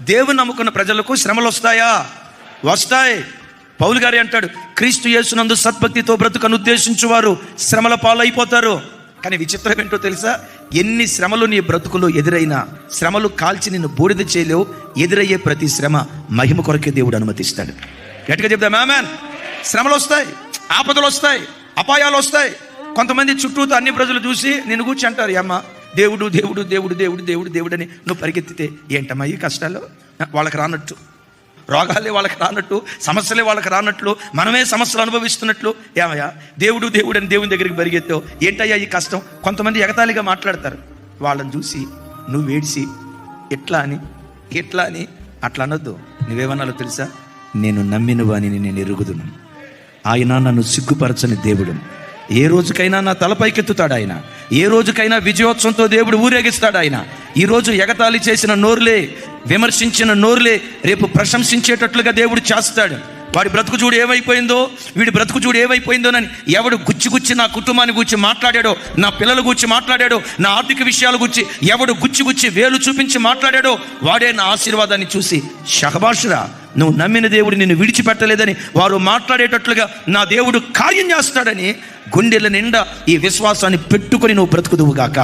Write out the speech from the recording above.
దేవుని నమ్ముకున్న ప్రజలకు శ్రమలు వస్తాయా? వస్తాయి. పౌలు గారు అంటాడు, క్రీస్తు యేసునందు సద్భక్తితో బ్రతుకను ఉద్దేశించువారు శ్రమల పాలైపోతారు. కానీ విచిత్రం ఏంటో తెలుసా? ఎన్ని శ్రమలు నీ బ్రతుకులో ఎదురైనా, శ్రమలు కాల్చి నిన్ను బూడిద చేయలేవు. ఎదురయ్యే ప్రతి శ్రమ మహిమ కొరకే దేవుడు అనుమతిస్తాడు. గట్టిగా చెప్దాం ఆమేన్. శ్రమలు వస్తాయి, ఆపదలు వస్తాయి, అపాయాలు వస్తాయి. కొంతమంది చుట్టూతో అన్ని ప్రజలు చూసి నిన్ను కూర్చి అంటారు, అమ్మ దేవుడు దేవుడు దేవుడు దేవుడు దేవుడు దేవుడు అని నువ్వు పరిగెత్తితే ఏంటమ్మా ఈ కష్టాలు? వాళ్ళకి రానట్టు, రోగాలే వాళ్ళకి రానట్టు, సమస్యలే వాళ్ళకి రానట్లు, మనమే సమస్యలు అనుభవిస్తున్నట్లు. ఏమయ్యా దేవుడు దేవుడు అని దేవుని దగ్గరికి పరిగెత్తావు, ఏంటయ్యా ఈ కష్టం? కొంతమంది ఎగతాళిగా మాట్లాడతారు. వాళ్ళని చూసి నువ్వు ఏడిసి ఎట్లా అని అట్లా అనొద్దు. నువ్వేమన్నాలో తెలుసా? నేను నమ్మిన వానిని నేను ఎరుగుదును, ఆయన నన్ను సిగ్గుపరచని దేవుడు. ఏ రోజుకైనా నా తలపైకెత్తుతాడు ఆయన. ఏ రోజుకైనా విజయోత్సవంతో దేవుడు ఊరేగిస్తాడు ఆయన. ఈరోజు ఎగతాళి చేసిన నోరులే, విమర్శించిన నోరులే రేపు ప్రశంసించేటట్లుగా దేవుడు చేస్తాడు. వాడి బ్రతుకు చూడు ఏమైపోయిందో, వీడి బ్రతుకు చూడు ఏమైపోయిందోనని ఎవడు గుచ్చి నా కుటుంబాన్ని గురించి మాట్లాడాడో, నా పిల్లల గురించి మాట్లాడాడో, నా ఆర్థిక విషయాల గురించి ఎవడు గుచ్చి వేలు చూపించి మాట్లాడాడో, వాడే నా ఆశీర్వాదాన్ని చూసి షహబాషురా నువ్వు నమ్మిన దేవుడు నిన్ను విడిచిపెట్టలేదని వారు మాట్లాడేటట్లుగా నా దేవుడు కార్యం చేస్తాడని గుండెల నిండా ఈ విశ్వాసాన్ని పెట్టుకొని నువ్వు బ్రతుకుదువుగాక.